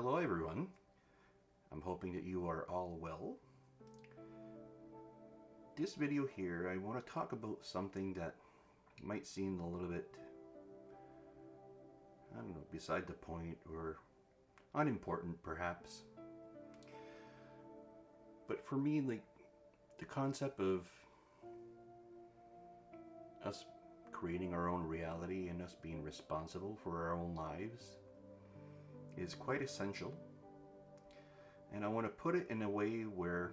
Hello everyone. I'm hoping that you are all well. This video here, I want to talk about something that might seem a little bit, beside the point or unimportant perhaps. But for me, the concept of us creating our own reality and us being responsible for our own lives is quite essential, and I want to put it in a way where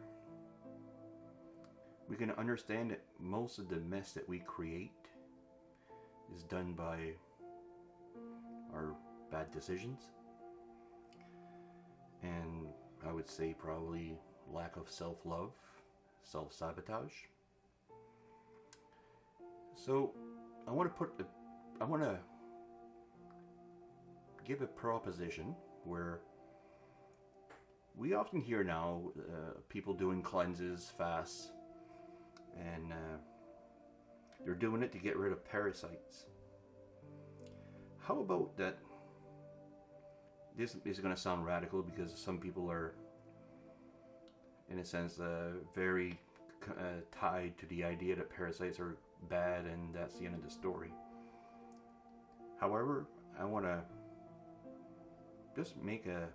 we can understand that most of the mess that we create is done by our bad decisions, and I would say probably lack of self-love, self-sabotage. So I want to give a proposition where we often hear now people doing cleanses, fasts, and they're doing it to get rid of parasites. How about that? This is going to sound radical because some people are, in a sense, very tied to the idea that parasites are bad and that's the end of the story. However, I want to just make an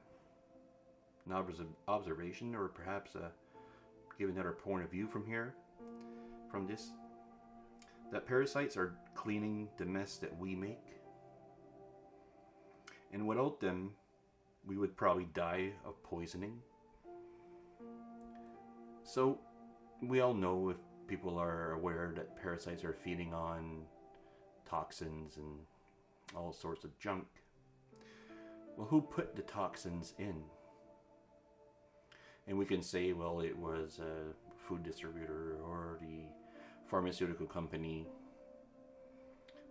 observation, or perhaps give another point of view from this, that parasites are cleaning the mess that we make, and without them we would probably die of poisoning. So we all know, if people are aware, that parasites are feeding on toxins and all sorts of junk. Well, who put the toxins in? And we can say, well, it was a food distributor or the pharmaceutical company.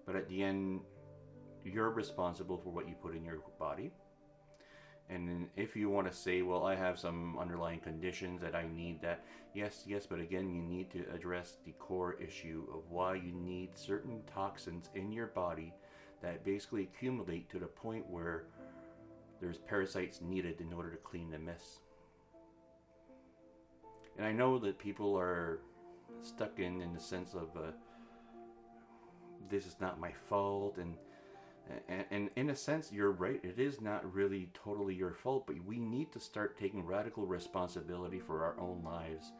But at the end, you're responsible for what you put in your body. And if you want to say, well, I have some underlying conditions that I need that, yes, but again, you need to address the core issue of why you need certain toxins in your body that basically accumulate to the point where there's parasites needed in order to clean the mess. And I know that people are stuck in the sense of this is not my fault, and in a sense you're right, it is not really totally your fault, but we need to start taking radical responsibility for our own lives,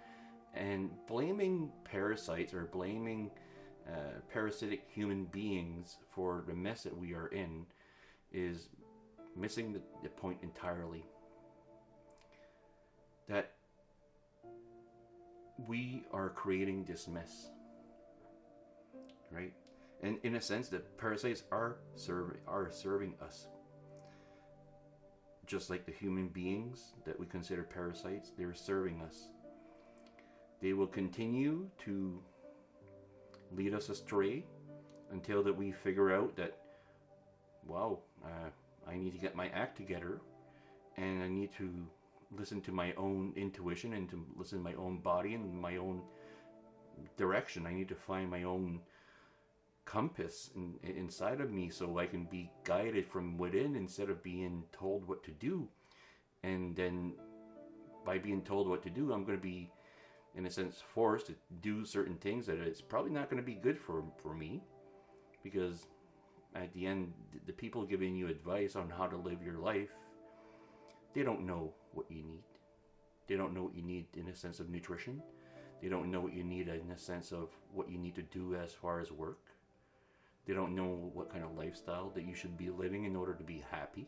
and blaming parasites or blaming parasitic human beings for the mess that we are in is missing the point entirely. That we are creating this mess, right? And in a sense, the parasites are serving us. Just like the human beings that we consider parasites, they're serving us. They will continue to lead us astray until that we figure out that, wow, I need to get my act together, and I need to listen to my own intuition and to listen to my own body and my own direction. I need to find my own compass inside of me so I can be guided from within instead of being told what to do. And then by being told what to do, I'm going to be, in a sense, forced to do certain things that it's probably not going to be good for me, because at the end, the people giving you advice on how to live your life, they don't know what you need. They don't know what you need in a sense of nutrition. They don't know what you need in a sense of what you need to do as far as work. They don't know what kind of lifestyle that you should be living in order to be happy.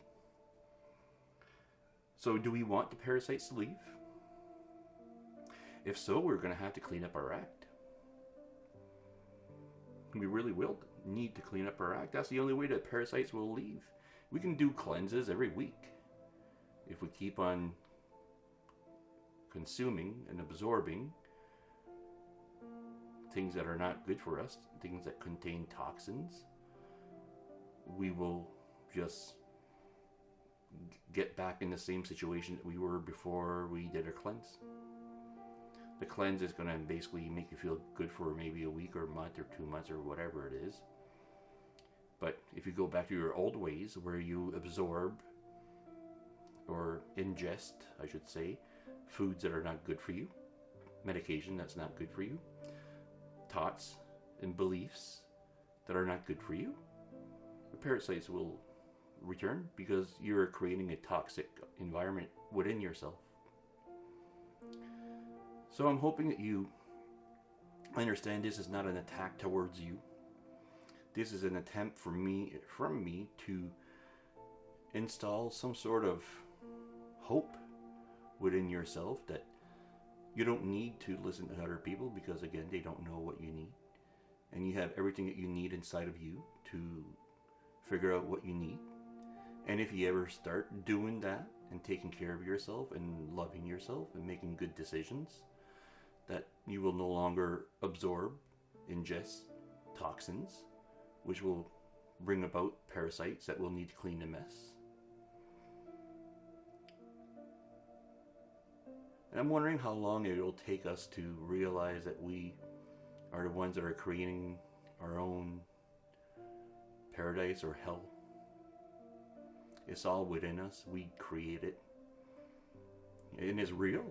So do we want the parasites to leave? If so, we're going to have to clean up our act. We really will need to clean up our act. That's the only way that parasites will leave. We can do cleanses every week. If we keep on consuming and absorbing things that are not good for us, things that contain toxins, we will just get back in the same situation that we were before we did our cleanse. The cleanse is going to basically make you feel good for maybe a week or a month or 2 months or whatever it is. But if you go back to your old ways where you absorb or ingest, I should say, foods that are not good for you, medication that's not good for you, thoughts and beliefs that are not good for you, the parasites will return because you're creating a toxic environment within yourself. So I'm hoping that you understand this is not an attack towards you. This is an attempt from me to install some sort of hope within yourself that you don't need to listen to other people, because again, they don't know what you need. And you have everything that you need inside of you to figure out what you need. And if you ever start doing that and taking care of yourself and loving yourself and making good decisions, that you will no longer absorb, ingest toxins, which will bring about parasites that will need to clean the mess. And I'm wondering how long it will take us to realize that we are the ones that are creating our own paradise or hell. It's all within us. We create it. And it's real.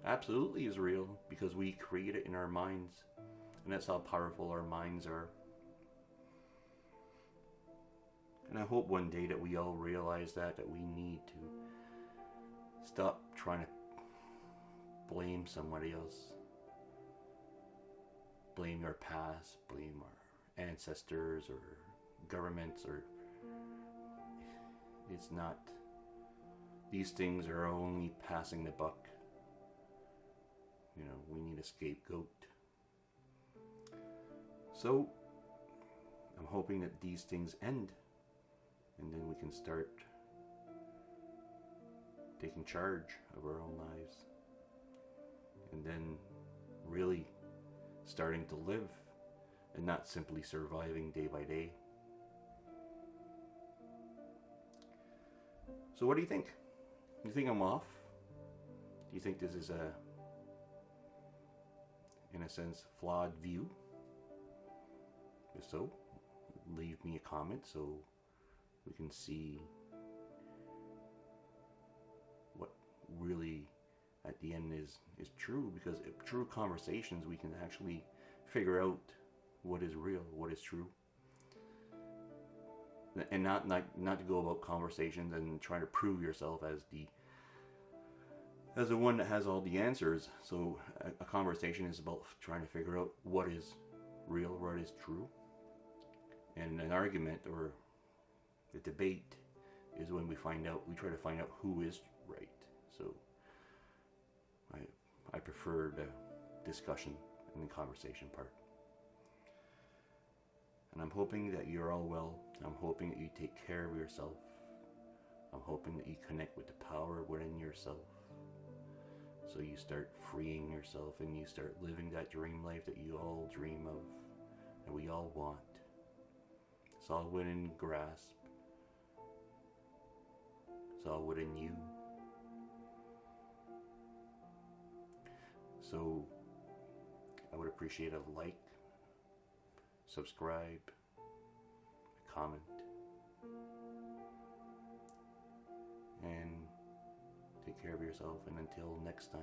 Absolutely is real, because we create it in our minds. And that's how powerful our minds are. And I hope one day that we all realize that we need to stop trying to blame somebody else. Blame our past, blame our ancestors or governments, or it's not. These things are only passing the buck. You know, we need a scapegoat. So I'm hoping that these things end, and then we can start taking charge of our own lives, and then really starting to live and not simply surviving day by day. So what do you think? Do you think I'm off? Do you think this is in a sense, flawed view? If so, leave me a comment so we can see what really at the end is true, because through conversations we can actually figure out what is real, what is true, and not to go about conversations and trying to prove yourself as the one that has all the answers. So a conversation is about trying to figure out what is real, what is true, and an argument or a debate is when we try to find out who is right. So I prefer the discussion and the conversation part. And I'm hoping that you're all well. I'm hoping that you take care of yourself. I'm hoping that you connect with the power within yourself. So you start freeing yourself and you start living that dream life that you all dream of, that we all want. It's all within grasp. It's all within you. So I would appreciate a like, subscribe, a comment, and take care of yourself. And until next time.